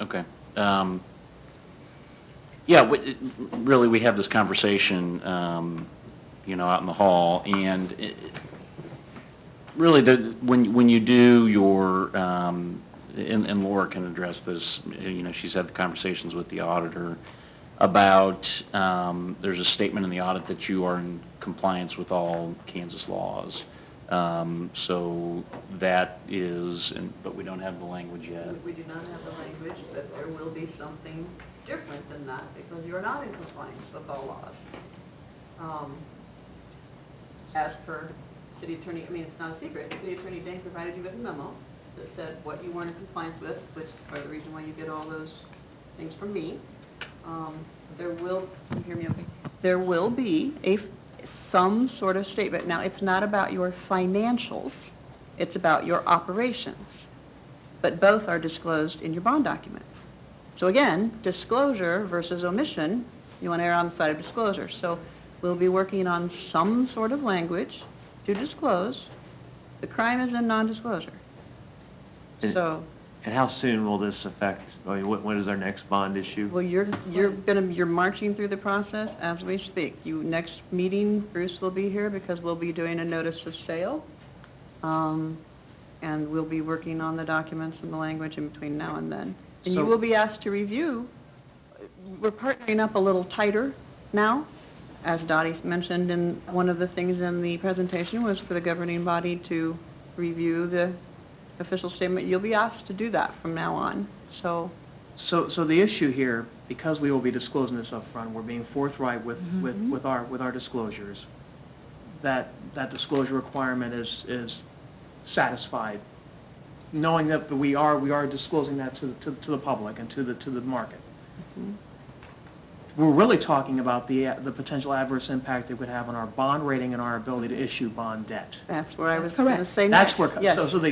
Okay. Yeah, really, we have this conversation, out in the hall, and really, when you do your, and Laura can address this, she's had the conversations with the auditor about, there's a statement in the audit that you are in compliance with all Kansas laws. So that is, but we don't have the language yet. We do not have the language, but there will be something different than that because you're not in compliance with all laws. As per City Attorney, it's not a secret, City Attorney Dane provided you with a memo that said what you weren't in compliance with, which is part of the reason why you get all those things from me. There will, can you hear me okay? There will be some sort of statement. Now, it's not about your financials, it's about your operations. But both are disclosed in your bond documents. So again, disclosure versus omission, you want to err on the side of disclosure. So we'll be working on some sort of language to disclose. The crime is in non-disclosure. So. And how soon will this affect? When is our next bond issue? Well, you're marching through the process as we speak. Next meeting, Bruce will be here because we'll be doing a notice of sale, and we'll be working on the documents and the language in between now and then. And you will be asked to review. We're partnering up a little tighter now, as Dottie mentioned, and one of the things in the presentation was for the governing body to review the official statement. You'll be asked to do that from now on. So the issue here, because we will be disclosing this up front, we're being forthright with our disclosures. That disclosure requirement is satisfied, knowing that we are disclosing that to the public and to the market. Mm-hmm. We're really talking about the potential adverse impact it would have on our bond rating and our ability to issue bond debt. That's where I was going to say That's next. where Yes. So the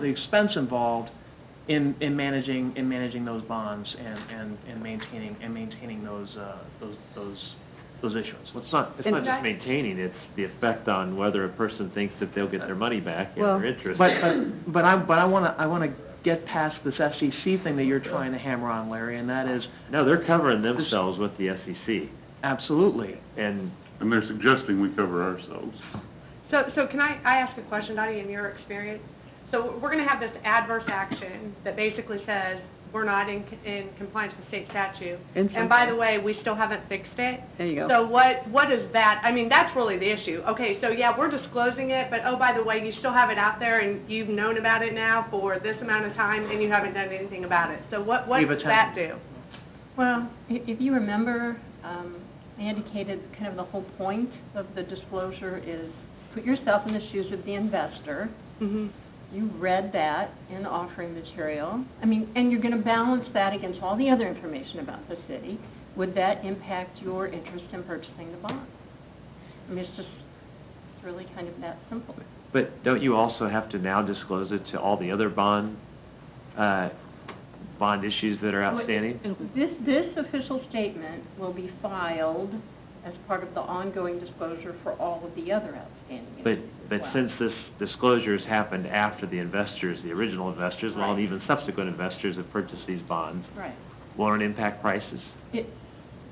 expense involved in managing those bonds and maintaining those issuances. Well, it's not just maintaining; it's the effect on whether a person thinks that they'll get their money back and their interest. But I want to get past this SEC thing that you're trying to hammer on, Larry, and that is no, they're covering themselves with the SEC. Absolutely, and they're suggesting we cover ourselves. So can I ask a question, Dottie, in your experience? So we're going to have this adverse action that basically says we're not in compliance with state statute. And by the way, we still haven't fixed it. There you go. So what is that? That's really the issue. Okay, so yeah, we're disclosing it, but oh, by the way, you still have it out there and you've known about it now for this amount of time and you haven't done anything about it. So what does that do? Well, if you remember, I indicated kind of the whole point of the disclosure is put yourself in the shoes of the investor. Mm-hmm. You read that in offering material. And you're going to balance that against all the other information about the city. Would that impact your interest in purchasing the bond? It's really kind of that simple. But don't you also have to now disclose it to all the other bond issues that are outstanding? This official statement will be filed as part of the ongoing disclosure for all of the other outstanding issues. But since this disclosure has happened after the investors, the original investors, right, and even subsequent investors have purchased these bonds, right, will it impact prices and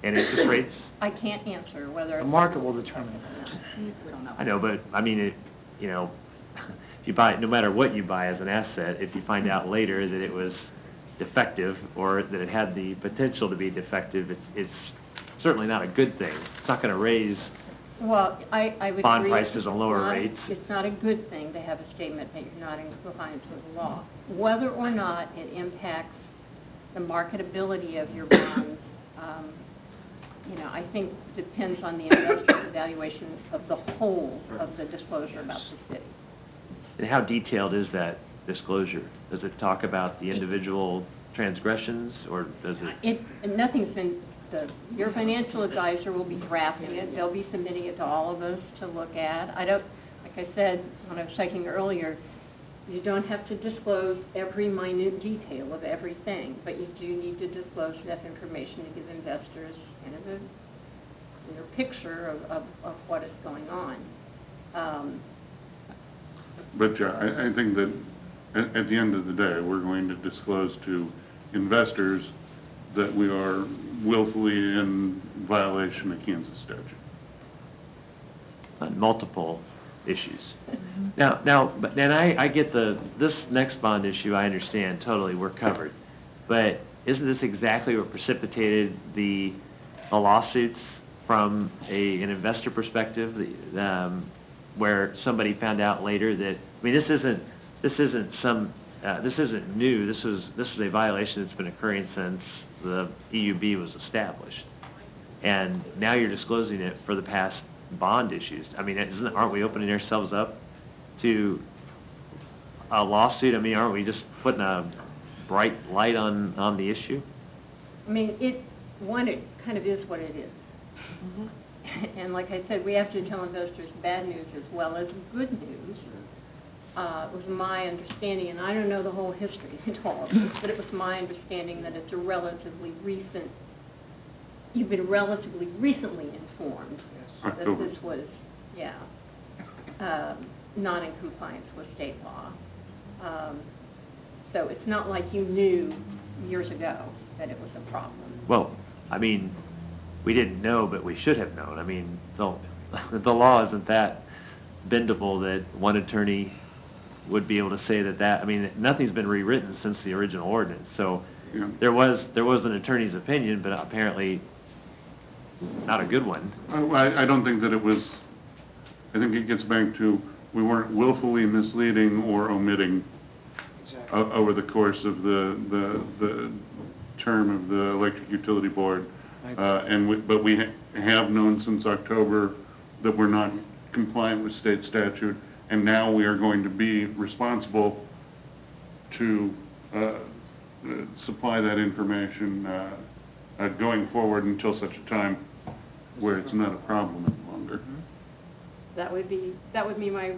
interest rates? I can't answer whether the market will determine it. We don't know. I know, but if you buy, no matter what you buy as an asset, if you find out later that it was defective or that it had the potential to be defective, it's certainly not a good thing. It's not going to raise I would bond agree. prices and lower rates. It's not a good thing to have a statement that you're not in compliance with the law. Whether or not it impacts the marketability of your bonds, I think depends on the investor's evaluation of the whole of the disclosure about the city. And how detailed is that disclosure? Does it talk about the individual transgressions, or does it? Nothing's been. Your financial advisor will be drafting it. They'll be submitting it to all of us to look at. Like I said when I was checking earlier, you don't have to disclose every minute detail of everything, but you do need to disclose enough information to give investors kind of a picture of what is going on. But I think that at the end of the day, we're going to disclose to investors that we are willfully in violation of Kansas statute. On multiple issues. Now, but then I get this next bond issue, I understand totally, we're covered. But isn't this exactly what precipitated the lawsuits from an investor perspective, where somebody found out later that, I mean, this isn't new, this is a violation that's been occurring since the EUB was established. And now you're disclosing it for the past bond issues. I mean, aren't we opening ourselves up to a lawsuit? I mean, aren't we just putting a bright light on the issue? I mean, it kind of is what it is. And like I said, we have to tell investors bad news as well as good news. It was my understanding, and I don't know the whole history at all, but it was my understanding that it's a relatively recent, you've been relatively recently informed that this was, not in compliance with state law. So it's not like you knew years ago that it was a problem. Well, I mean, we didn't know, but we should have known. I mean, the law isn't that bendable that one attorney would be able to say that, I mean, nothing's been rewritten since the original ordinance. So Yeah. there was an attorney's opinion, but apparently not a good one. I don't think that it was, I think it gets back to, we weren't willfully misleading or omitting over the course of the term of the Electric Utility Board. But we have known since October that we're not compliant with state statute, and now we are going to be responsible to supply that information going forward until such a time where it's not a problem any longer. That would be my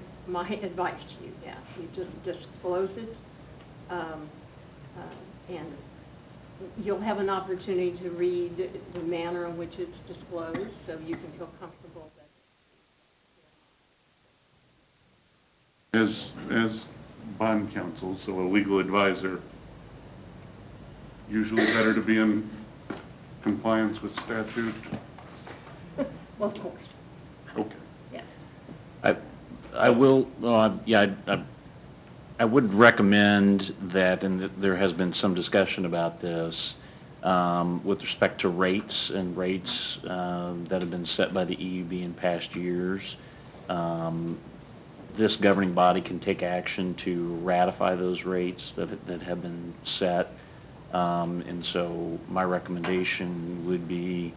advice to you, yeah. You just disclose it, and you'll have an opportunity to read the manner in which it's disclosed, so you can feel comfortable that. As bond counsel, so a legal advisor, usually better to be in compliance with statute. Well, of course, Okay. yes. I will, I would recommend that, and there has been some discussion about this, with respect to rates that have been set by the EUB in past years. This governing body can take action to ratify those rates that have been set. And so my recommendation would be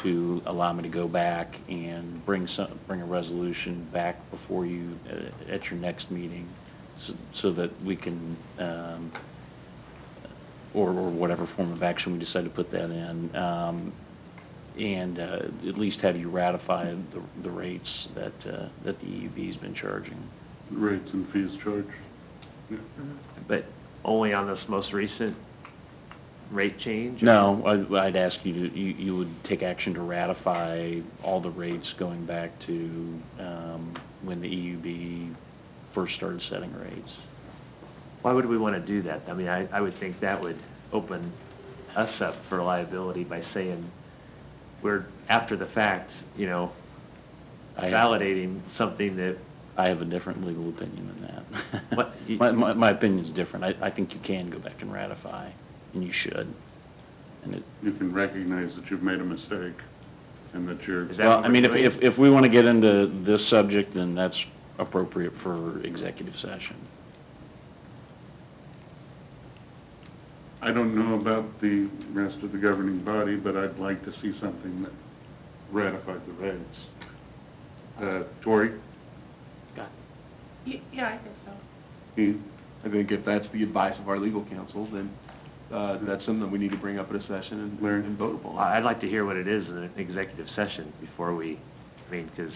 to allow me to go back and bring a resolution back before you at your next meeting, so that we can, or whatever form of action we decide to put that in, and at least have you ratify the rates that the EUB's been charging. Rates and fees charged. Yeah. But only on this most recent rate change? No, I'd ask you would take action to ratify all the rates going back to when the EUB first started setting rates. Why would we want to do that? I mean, I would think that would open us up for liability by saying we're, after the fact, validating something that... I have a different legal opinion than that. What? My opinion's different. I think you can go back and ratify, and you should. And You can recognize that you've made a mistake and that you're... Is that well, what I mean, we're doing? if we want to get into this subject, then that's appropriate for executive session. I don't know about the rest of the governing body, but I'd like to see something that ratified the rates. Tori? Yeah, I think so. Keith? I think if that's the advice of our legal counsel, then that's something that we need to bring up at a session Larry? and vote upon. I'd like to hear what it is in an executive session before because...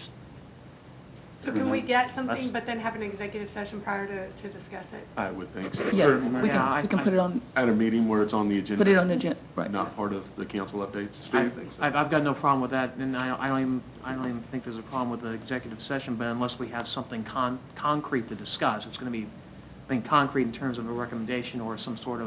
So can we get something, but then have an executive session prior to discuss it? I would think so. Yeah, Or we can put it on, at a meeting where it's on the agenda. put it on the agenda, right. Not part of the council updates. Steve? I've got no problem with that, and I don't even think there's a problem with the executive session, but unless we have something concrete to discuss, it's going to be, concrete in terms of a recommendation or some sort of